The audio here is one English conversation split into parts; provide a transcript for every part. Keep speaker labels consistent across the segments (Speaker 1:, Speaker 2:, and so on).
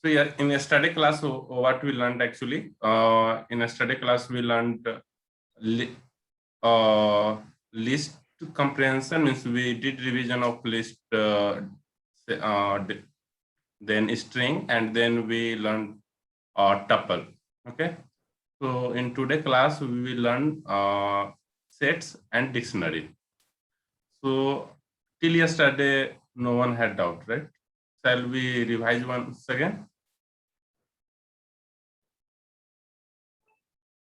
Speaker 1: So yeah, in a study class, what we learned actually, in a study class, we learned list comprehension, means we did revision of list, then string, and then we learned tuple. Okay. So in today class, we will learn sets and dictionary. So till yesterday, no one had doubt, right? Shall we revise once again?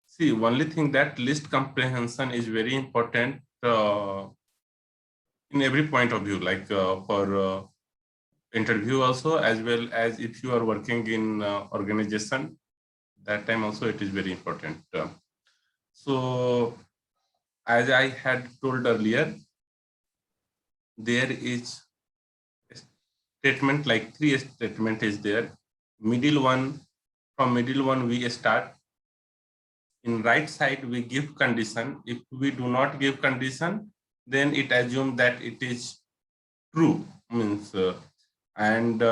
Speaker 1: See, only thing that list comprehension is very important in every point of view, like for interview also, as well as if you are working in organization, that time also it is very important. So as I had told earlier, there is statement, like three statement is there. Middle one, from middle one we start. In right side we give condition. If we do not give condition, then it assumes that it is true, means and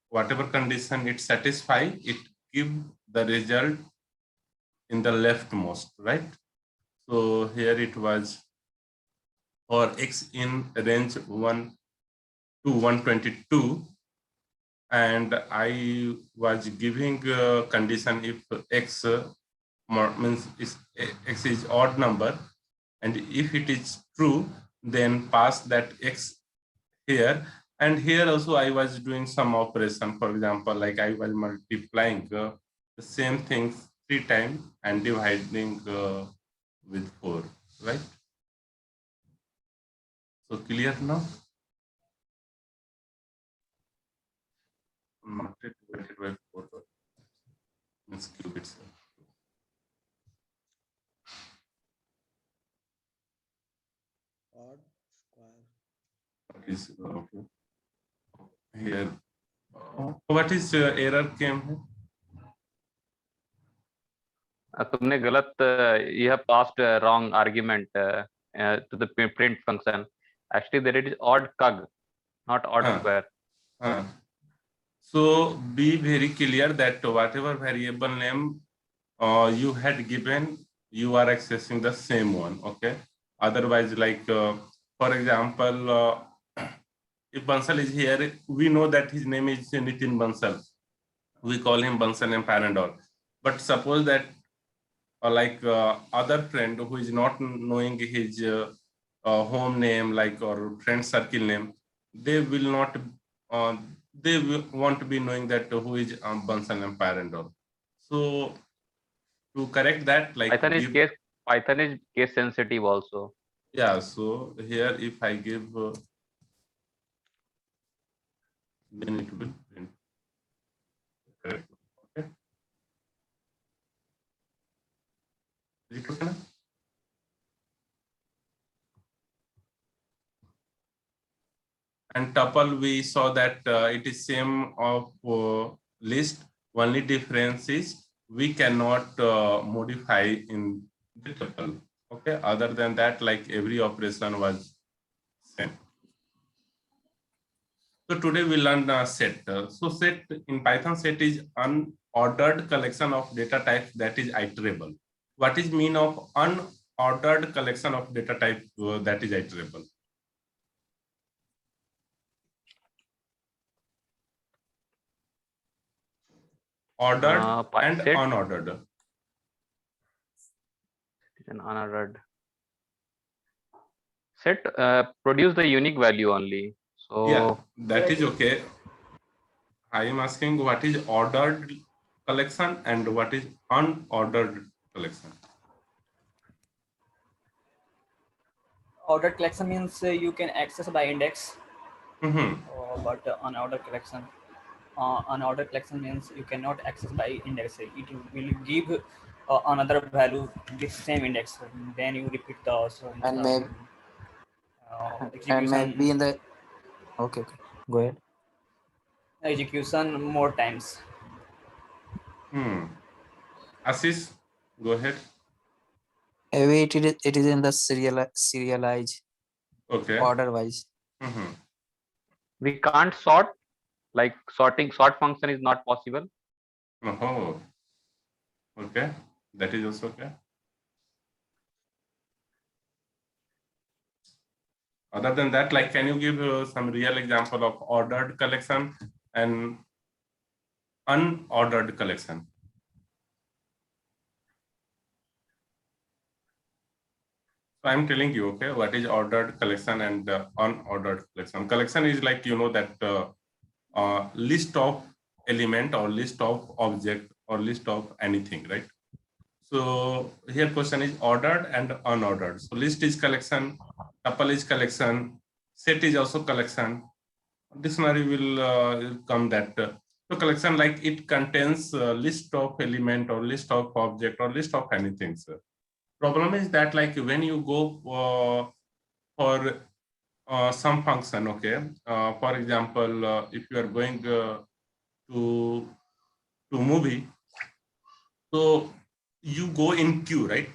Speaker 1: whatever condition it satisfy, it give the result in the leftmost, right? So here it was for x in range 1 to 122, and I was giving condition if x means x is odd number, and if it is true, then pass that x here. And here also I was doing some operation. For example, like I was multiplying the same things 3 times and dividing with 4, right? So clear now? Divided by 4 means cube itself.
Speaker 2: Odd square.
Speaker 1: What is okay. Here? What is error came here?
Speaker 3: तुमने गलत you have passed wrong argument to the print function. Actually there it is odd cug, not odd square.
Speaker 1: So be very clear that whatever variable name you had given, you are accessing the same one. Okay. Otherwise, like for example, if Bansal is here, we know that his name is Nitin Bansal. We call him Bansal and parent all. But suppose that like other friend who is not knowing his home name, like, or friend circle name, they will not they will want to be knowing that who is Bansal and parent all. So to correct that, like
Speaker 3: Python is case sensitive also.
Speaker 1: Yeah, so here if I give then it will print. Correct. Okay. Is it okay now? And tuple, we saw that it is same of list. Only difference is we cannot modify in the tuple. Okay. Other than that, like every operation was same. So today we learn set. So set in Python, set is unordered collection of data types that is iterable. What is mean of unordered collection of data type that is iterable? Ordered and
Speaker 3: set
Speaker 1: unordered.
Speaker 3: An unordered set produce the unique value only. So
Speaker 1: yeah, that is okay. I am asking what is ordered collection and what is unordered collection.
Speaker 4: Ordered collection means you can access by index, but unordered collection means you cannot access by index. It will give another value this same index. Then you repeat the
Speaker 2: And maybe and maybe in the okay, go ahead.
Speaker 4: Execution more times.
Speaker 1: Ashish, go ahead.
Speaker 2: Maybe it is in the serialized
Speaker 1: Okay.
Speaker 2: order wise.
Speaker 3: We can't sort, like sort function is not possible.
Speaker 1: Oh, okay. That is also okay. Other than that, like, can you give some real example of ordered collection and unordered collection? So I'm telling you, okay, what is ordered collection and unordered collection. Collection is like, that list of element or list of object or list of anything, right? So here question is ordered and unordered. So list is collection, tuple is collection, set is also collection. Dictionary will come that. So collection, like, it contains a list of element or list of object or list of anything. So problem is that, like, when you go for some function, okay, for example, if you are going to movie, so you go in queue, right?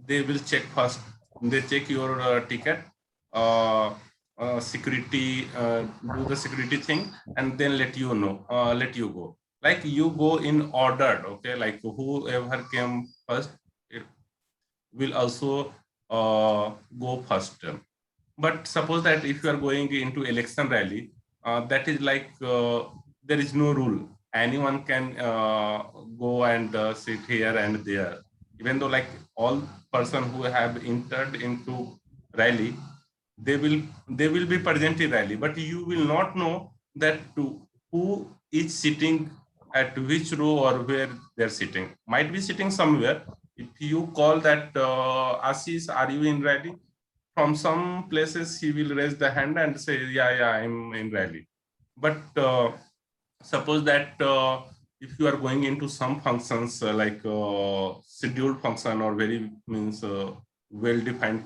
Speaker 1: They will check first. They check your ticket, security, do the security thing, and then let you know, let you go. Like, you go in ordered, okay? Like, whoever came first, it will also go first. But suppose that if you are going into election rally, that is like, there is no rule. Anyone can go and sit here and there. Even though, like, all person who have entered into rally, they will be present in rally, but you will not know that who is sitting at which row or where they're sitting. Might be sitting somewhere. If you call that, Ashish, are you in rally? From some places he will raise the hand and say, yeah, I'm in rally. But suppose that if you are going into some functions, like scheduled function or very means well-defined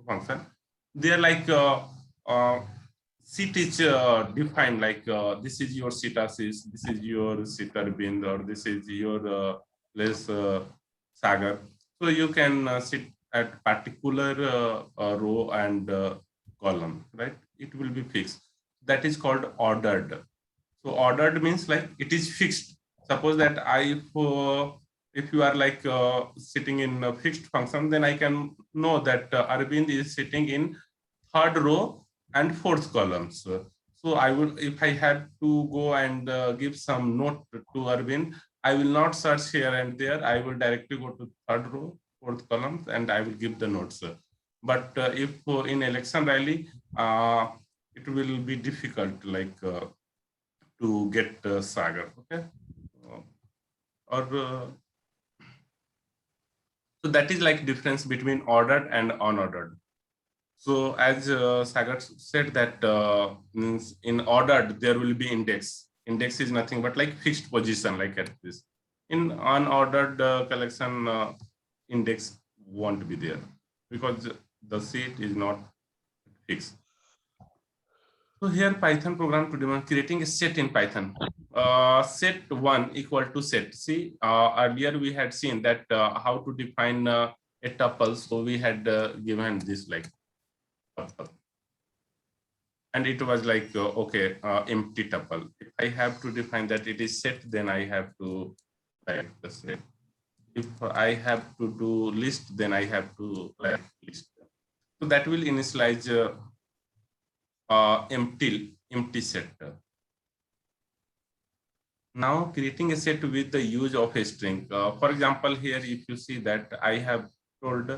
Speaker 1: function, they are like, seat is defined, like, this is your seat Ashish, this is your seat Arvind, or this is your place Sagar. So you can sit at particular row and column, right? It will be fixed. That is called ordered. So ordered means, like, it is fixed. Suppose that if you are like sitting in a fixed function, then I can know that Arvind is sitting in third row and fourth columns. So I will, if I have to go and give some note to Arvind, I will not search here and there. I will directly go to third row, fourth columns, and I will give the notes. But if in election rally, it will be difficult, like, to get Sagar, okay? Or so that is like difference between ordered and unordered. So as Sagar said that means in ordered there will be index. Index is nothing but like fixed position, like at this. In unordered collection, index won't be there because the seat is not fixed. So here Python program to demonstrate creating a set in Python. Set 1 equal to set. See, earlier we had seen that how to define a tuple. So we had given this like tuple. And it was like, okay, empty tuple. If I have to define that it is set, then I have to write the set. If I have to do list, then I have to write list. So that will initialize empty set. Now creating a set with the use of a string. For example, here if you see that I have told,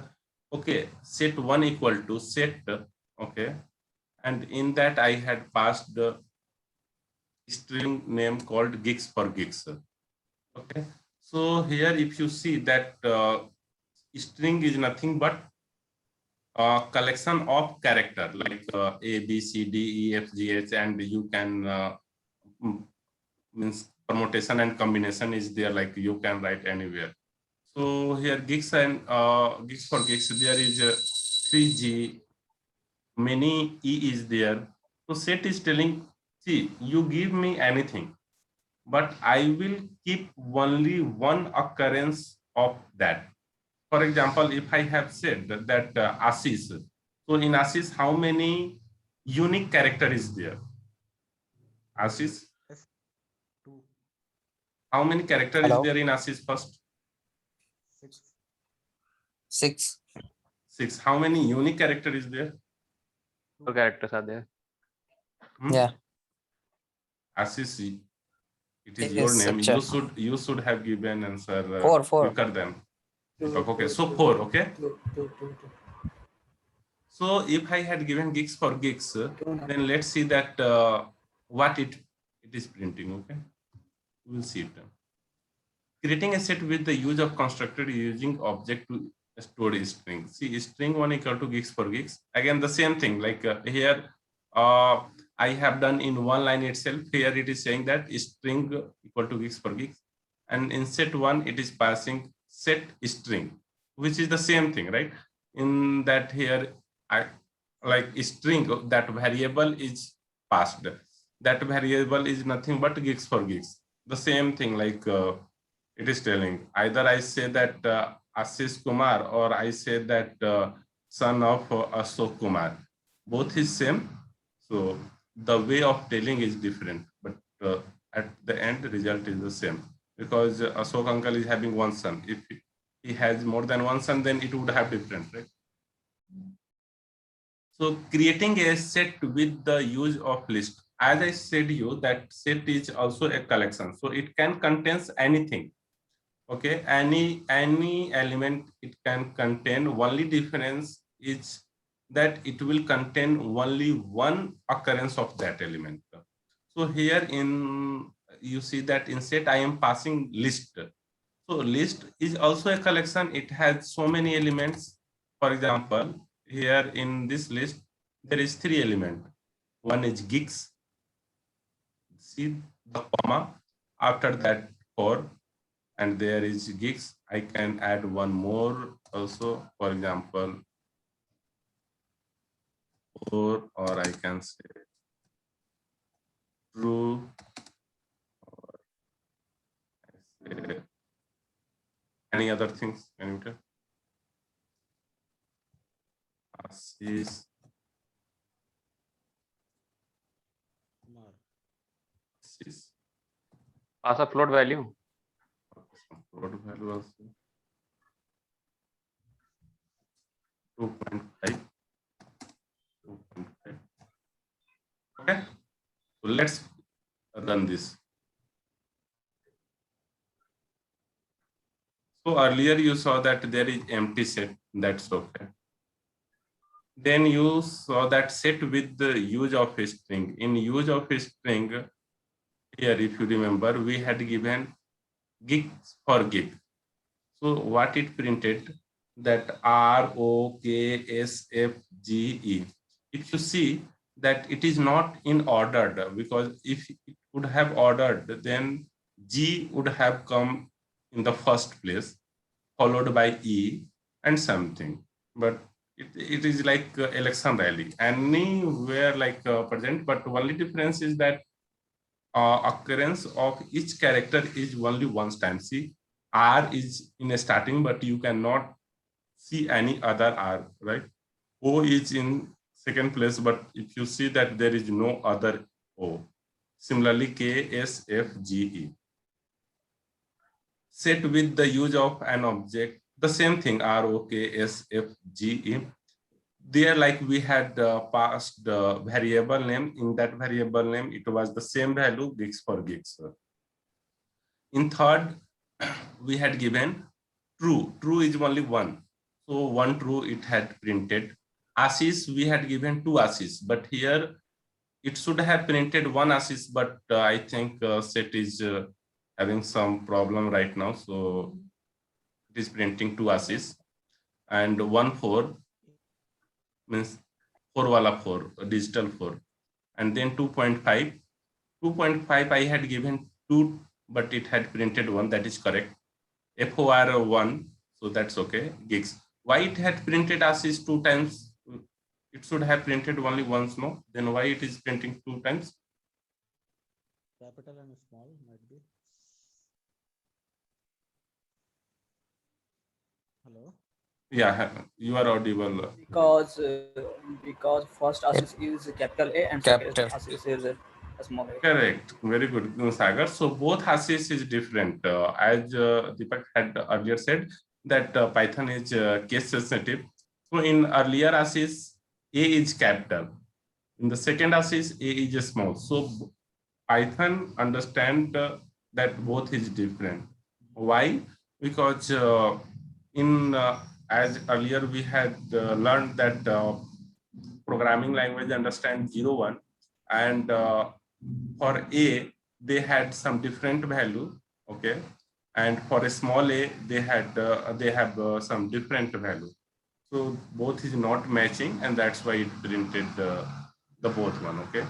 Speaker 1: okay, set 1 equal to set, okay, and in that I had passed the string name called gigs for gigs. Okay, so here if you see that string is nothing but collection of character like A, B, C, D, E, F, G, H, and you can means permutation and combination is there, like you can write anywhere. So here gigs and gigs for gigs, there is 3G, many E is there. So set is telling, see, you give me anything, but I will keep only one occurrence of that. For example, if I have said that Ashish, so in Ashish, how many unique character is there? Ashish?
Speaker 2: Yes. 2.
Speaker 1: How many characters
Speaker 2: Hello?
Speaker 1: is there in ASYS first?
Speaker 2: 6.
Speaker 1: 6. How many unique character is there?
Speaker 3: 2 characters are there.
Speaker 2: Yeah.
Speaker 1: ASYS, it is
Speaker 2: It
Speaker 1: your
Speaker 2: is
Speaker 1: name.
Speaker 2: structure.
Speaker 1: You should have given answer
Speaker 2: 4.
Speaker 1: quicker than. Okay, so 4. Okay. So if I had given gigs for gigs, then let's see that what it is printing. Okay, we'll see it. Creating a set with the use of constructor using object to store string. See, string 1 equal to gigs for gigs. Again, the same thing. Like here, I have done in one line itself. Here it is saying that string equal to gigs for gigs, and in set 1 it is passing set string, which is the same thing, right? In that here, I like string, that variable is passed. That variable is nothing but gigs for gigs. The same thing, like it is telling either I say that Ashish Kumar or I say that son of Ashok Kumar. Both is same. So the way of telling is different, but at the end, the result is the same, because Ashok uncle is having one son. If he has more than one son, then it would have different, right? So creating a set with the use of list. As I said you, that set is also a collection. So it can contains anything. Okay, any element it can contain. Only difference is that it will contain only one occurrence of that element. So here you see that in set I am passing list. So list is also a collection. It has so many elements. For example, here in this list, there is 3 elements. One is gigs. See the comma. After that 4. And there is gigs. I can add one more also. For example, 4, or I can say true, or I say any other things. Can you tell? Ashish
Speaker 3: Pass a float value.
Speaker 1: Float value also 2.5. 2.5. Okay, so let's run this. So earlier you saw that there is empty set. That's okay. Then you saw that set with the use of a string. In use of a string, here if you remember, we had given gigs for gig. So what it printed, that ROKSFGE. If you see that it is not in ordered, because if it would have ordered, then G would have come in the first place, followed by E and something. But it is like election rally, anywhere like present, but only difference is that occurrence of each character is only once time. See, R is in a starting, but you cannot see any other R, right? O is in second place, but if you see that there is no other O. Similarly, K, S, F, G, E. Set with the use of an object, the same thing, R, O, K, S, F, G, E. There, like we had passed the variable name. In that variable name, it was the same value, gigs for gigs. In third, we had given true. True is only one. So one true it had printed. Ashish, we had given 2 Ashish, but here it should have printed 1 Ashish, but I think set is having some problem right now. So it is printing 2 Ashish, and 1 4 means 4 wala 4, digital 4, and then 2.5. 2.5 I had given 2, but it had printed 1. That is correct. FOR 1, so that's okay. Gigs. Why it had printed Ashish 2 times? It should have printed only once, no? Then why it is printing 2 times?
Speaker 5: Capital and small might be. Hello.
Speaker 1: Yeah, you are audible.
Speaker 4: Because first Ashish is capital A and second
Speaker 2: Capital.
Speaker 4: Ashish is a small array.
Speaker 1: Correct. Very good, Sagar. So both ASYS is different. As Deepak had earlier said, that Python is case sensitive. So in earlier ASYS, A is capital. In the second ASYS, A is small. So Python understand that both is different. Why? Because as earlier we had learned that programming language understands 0, 1, and for A they had some different value, okay, and for a small a they have some different value. So both is not matching, and that's why it printed the both one, okay.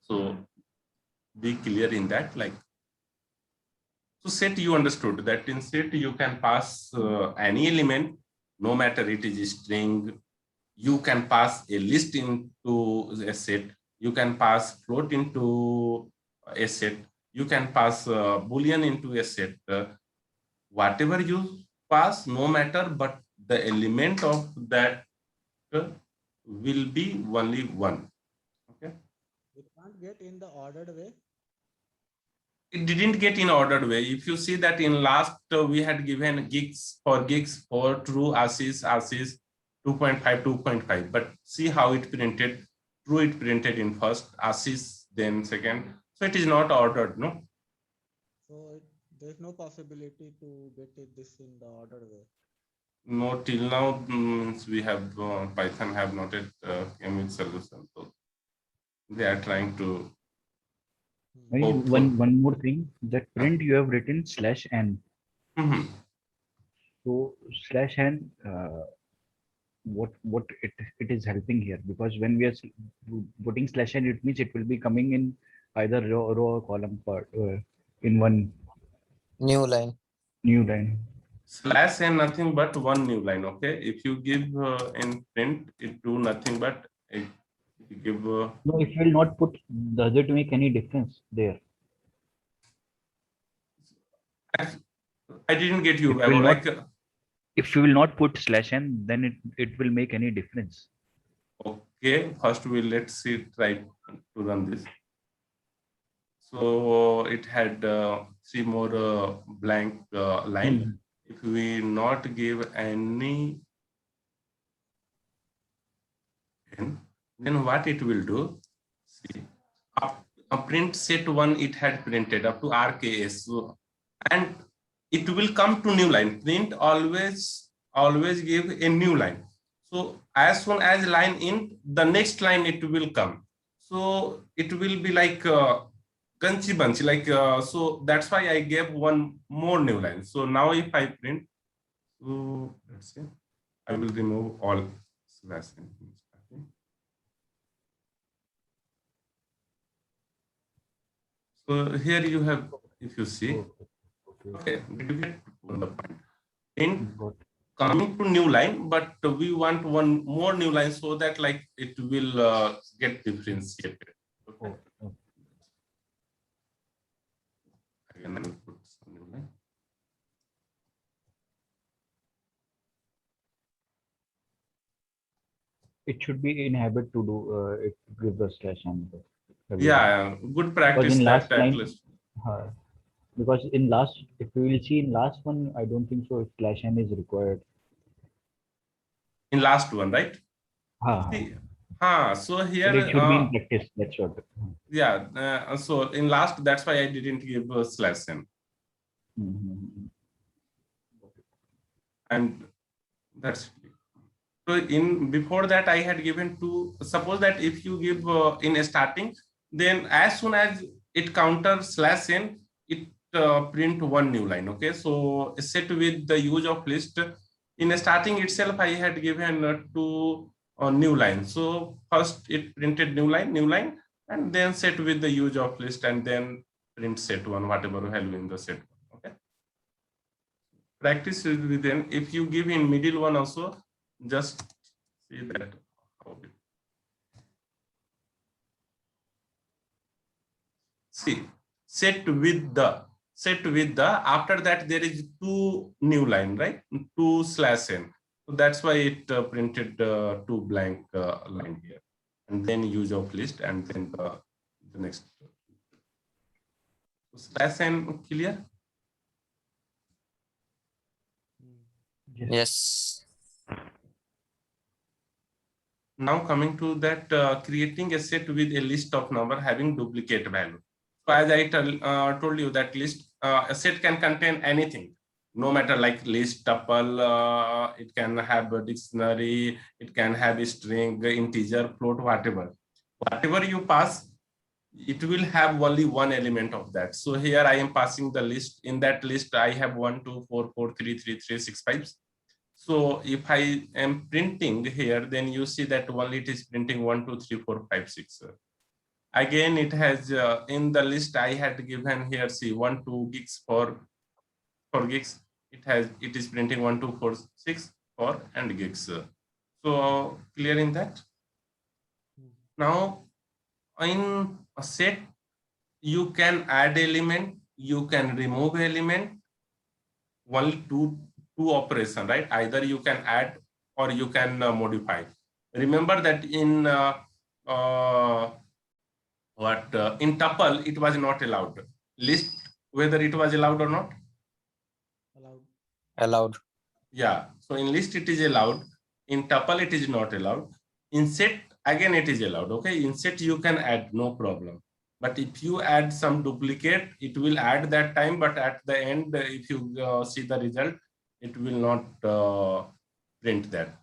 Speaker 1: So be clear in that. Like, so set, you understood that in set you can pass any element, no matter it is string. You can pass a list into a set. You can pass float into a set. You can pass Boolean into a set. Whatever you pass, no matter, but the element of that will be only one. Okay.
Speaker 5: It can't get in the ordered way.
Speaker 1: It didn't get in ordered way. If you see that in last we had given gigs for true ASYS 2.5, 2.5, but see how it printed. True, it printed in first, ASYS then second. So it is not ordered, no?
Speaker 5: So there's no possibility to get this in the ordered way.
Speaker 1: No, till now we have Python have not yet came with solution. So they are trying to.
Speaker 6: One more thing, that print you have written /n.
Speaker 1: Mm-hmm.
Speaker 6: So /n, what it is helping here, because when we are putting /n, it means it will be coming in either row or column part in one
Speaker 2: New line.
Speaker 1: /n nothing but one new line. Okay, if you give in print, it do nothing but if you give.
Speaker 6: No, if you will not put, does it make any difference there?
Speaker 1: I didn't get you.
Speaker 6: If you will not put /n, then it will make any difference.
Speaker 1: Okay, first let's see, try to run this. So it had 3 more blank line. If we not give any, then what it will do? See, a print set 1 it had printed up to RKS, so, and it will come to new line. Print always give a new line. So as soon as line in, the next line it will come. So it will be like Ganchi Banchi, like so that's why I gave one more new line. So now if I print, so let's see, I will remove all /n. So here you have, if you see, okay, did you get the point? In coming to new line, but we want one more new line so that like it will get differentiated. Okay. Again, I will put some new line.
Speaker 6: It should be in habit to do it, give the /n.
Speaker 1: Yeah, good practice.
Speaker 6: In
Speaker 1: that
Speaker 6: last line,
Speaker 1: list.
Speaker 6: Because in last, if we will see in last one, I don't think so. /n is required.
Speaker 1: In last one, right? So here
Speaker 6: it should be in practice. That's what.
Speaker 1: Yeah. So in last, that's why I didn't give /n. And that's so in before that I had given 2. Suppose that if you give in a starting, then as soon as it counters /n, it print one new line. Okay, so set with the use of list. In a starting itself, I had given 2 new lines. So first it printed new line, and then set with the use of list, and then print set 1, whatever value in the set 1. Okay. Practice within. If you give in middle one also, just see that. See, set with the after that there is 2 new line, right? 2 /n. So that's why it printed 2 blank line here, and then use of list, and then the next. Slash n clear?
Speaker 2: Yes.
Speaker 1: Now coming to that, creating a set with a list of number having duplicate value. So as I told you, that list, a set can contain anything, no matter like list, tuple, it can have a dictionary, it can have a string, integer, float, whatever. Whatever you pass, it will have only one element of that. So here I am passing the list. In that list, I have 1, 2, 4, 4, 3, 3, 3, 6, 5. So if I am printing here, then you see that only it is printing 1, 2, 3, 4, 5, 6. Again, it has in the list I had given here, see 1, 2 gigs for 4 gigs. It is printing 1, 2, 4, 6 for and gigs. So clear in that? Now in a set, you can add element, you can remove element, only two operation, right? Either you can add or you can modify. Remember that in in tuple it was not allowed. List, whether it was allowed or not?
Speaker 2: Allowed.
Speaker 1: Yeah. So in list it is allowed. In tuple it is not allowed. In set again it is allowed. Okay. In set you can add, no problem. But if you add some duplicate, it will add that time. But at the end, if you see the result, it will not print that.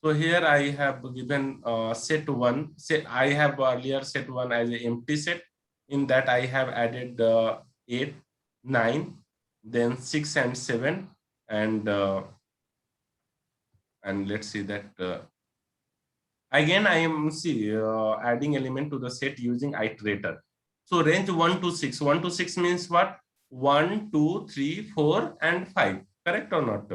Speaker 1: So here I have given set 1. I have earlier set 1 as an empty set. In that I have added 8, 9, then 6 and 7, and let's see that. Again, I am adding element to the set using iterator. So range 1 to 6. 1 to 6 means what? 1, 2, 3, 4, and 5. Correct or not?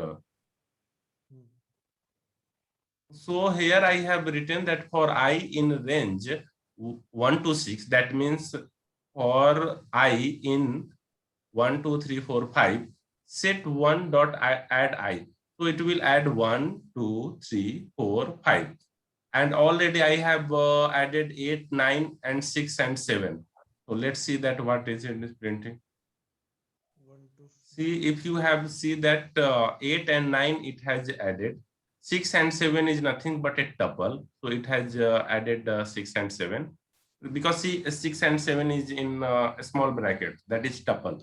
Speaker 1: So here I have written that for I in range 1 to 6, that means for I in 1, 2, 3, 4, 5, set 1 dot add I. So it will add 1, 2, 3, 4, 5. And already I have added 8, 9, and 6 and 7. So let's see that what is it is printing. See, if you have see that 8 and 9, it has added. 6 and 7 is nothing but a tuple. So it has added 6 and 7. Because see, 6 and 7 is in a small bracket, that is tuple.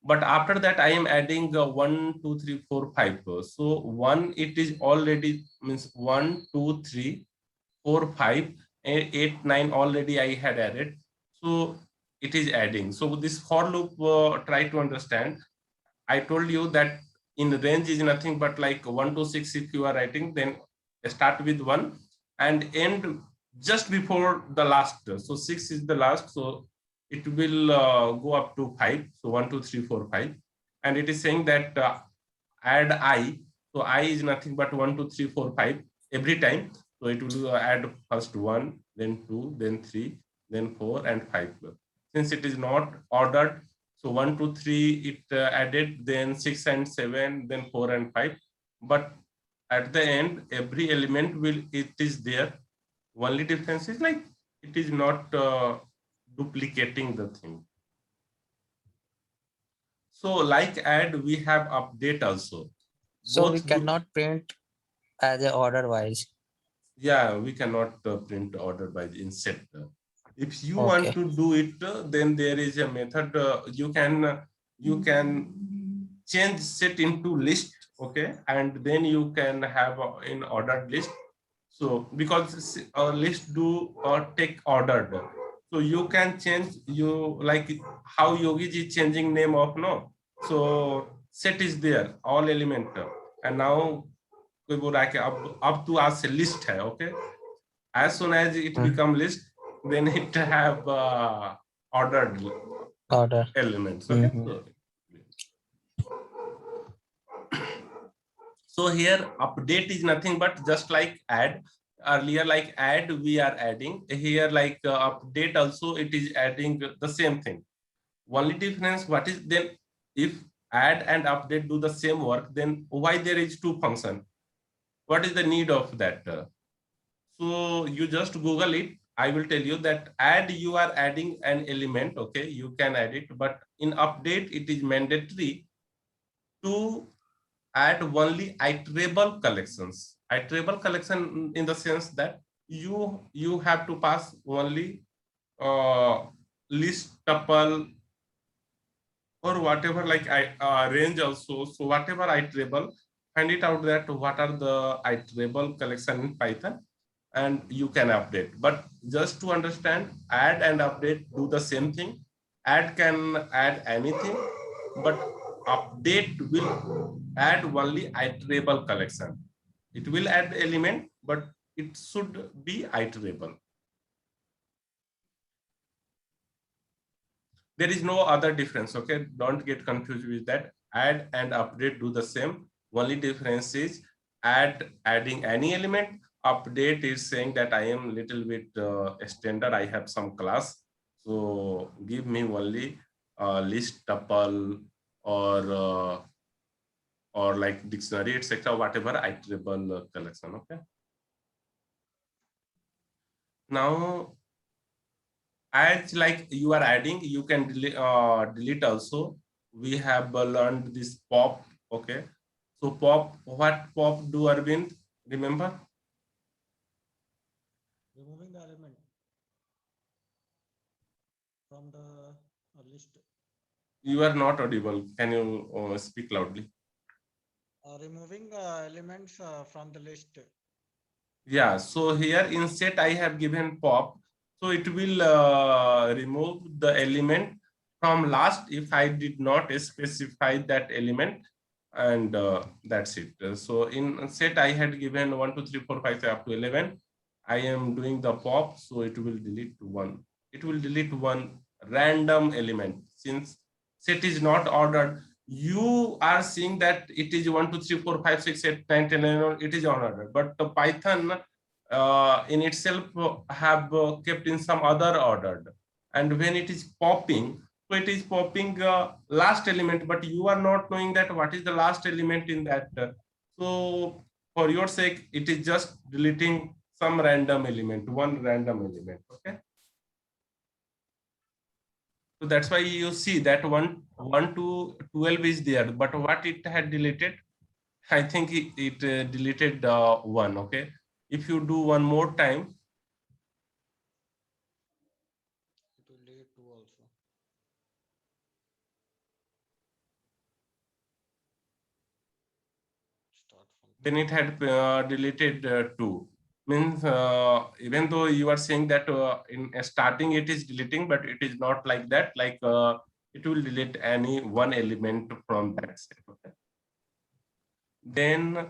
Speaker 1: But after that, I am adding 1, 2, 3, 4, 5. So 1, it is already means 1, 2, 3, 4, 5, 8, 9 already I had added. So it is adding. So this for loop, try to understand. I told you that in range is nothing but like 1 to 6 if you are writing, then start with 1 and end just before the last. So 6 is the last. So it will go up to 5. So 1, 2, 3, 4, 5. And it is saying that add I. So I is nothing but 1, 2, 3, 4, 5 every time. So it will add first 1, then 2, then 3, then 4, and 5. Since it is not ordered, so 1, 2, 3 it added, then 6 and 7, then 4 and 5. But at the end, every element it is there. Only difference is like it is not duplicating the thing. So like add, we have update also.
Speaker 2: So we cannot print as a order wise.
Speaker 1: Yeah, we cannot print order by in set. If you want to do it, then there is a method. You can change set into list, okay, and then you can have in ordered list. So because list do take ordered, so you can change like how Yogi is changing name of no. So set is there, all element, and now कोई बोल रहा है कि अब तू आज से list है, okay. As soon as it become list, then it have ordered elements. Okay. So here update is nothing but just like add. Earlier like add, we are adding. Here like update also, it is adding the same thing. Only difference, what is then if add and update do the same work, then why there is two function? What is the need of that? So you just Google it. I will tell you that add, you are adding an element, okay, you can add it, but in update, it is mandatory to add only iterable collections. Iterable collection in the sense that you have to pass only list, tuple, or whatever, like range also. So whatever iterable, find it out that what are the iterable collection in Python, and you can update. But just to understand, add and update do the same thing. Add can add anything, but update will add only iterable collection. It will add element, but it should be iterable. There is no other difference, okay? Don't get confused with that. Add and update do the same. Only difference is adding any element. Update is saying that I am little bit extender. I have some class, so give me only list, tuple, or like dictionary, etc. Whatever iterable collection. Okay. Now, as like you are adding, you can delete also. We have learned this pop. Okay. So pop, what pop do, Arvind? Remember?
Speaker 5: Removing the element from the list.
Speaker 1: You are not audible. Can you speak loudly?
Speaker 5: Removing elements from the list.
Speaker 1: Yeah. So here instead I have given pop. So it will remove the element from last if I did not specify that element, and that's it. So in set I had given 1, 2, 3, 4, 5, 6 up to 11. I am doing the pop, so it will delete one. It will delete one random element since set is not ordered. You are seeing that it is 1, 2, 3, 4, 5, 6, 7, 8, 9, 10, 11. It is ordered, but the Python in itself have kept in some other ordered, and when it is popping, so it is popping last element, but you are not knowing that what is the last element in that. So for your sake, it is just deleting some random element, one random element. Okay. So that's why you see that 1 to 12 is there, but what it had deleted, I think it deleted 1. Okay. If you do one more time,
Speaker 5: It will delete 2 also. Start from.
Speaker 1: then it had deleted 2. Means even though you are saying that in starting it is deleting, but it is not like that. Like it will delete any one element from that set. Okay. Then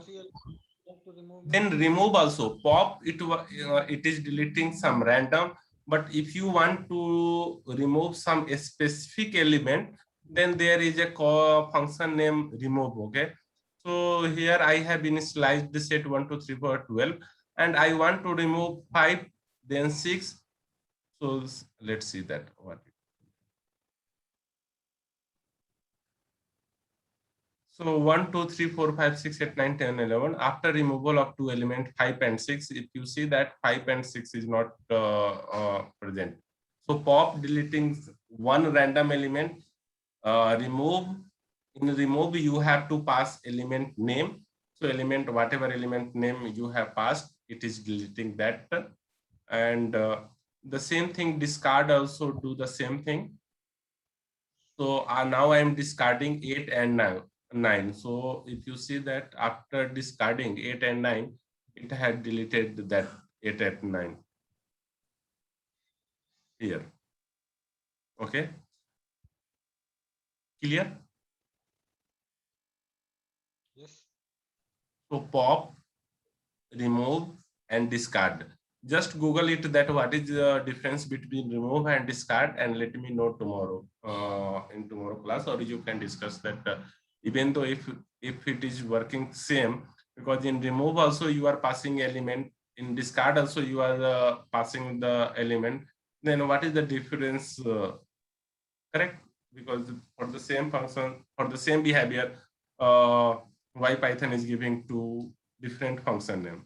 Speaker 1: remove also. Pop, it is deleting some random, but if you want to remove some specific element, then there is a function named remove. Okay. So here I have initialized the set 1, 2, 3, 4, 12, and I want to remove 5, then 6. So let's see that what. So 1, 2, 3, 4, 5, 6, 8, 9, 10, 11. After removal of 2 elements, 5 and 6, if you see that 5 and 6 is not present. So pop deleting one random element, remove. In remove, you have to pass element name. So element, whatever element name you have passed, it is deleting that. And the same thing, discard also do the same thing. So now I am discarding 8 and 9. So if you see that after discarding 8 and 9, it had deleted that 8 and 9 here. Okay. Clear?
Speaker 5: Yes.
Speaker 1: So pop, remove, and discard. Just Google it that what is the difference between remove and discard, and let me know tomorrow in tomorrow class, or you can discuss that. Even though if it is working same, because in remove also you are passing element, in discard also you are passing the element, then what is the difference? Correct? Because for the same function, for the same behavior, why Python is giving two different function name.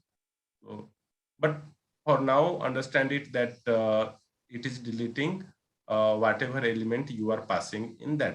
Speaker 1: So, but for now, understand it that it is deleting whatever element you are passing in that.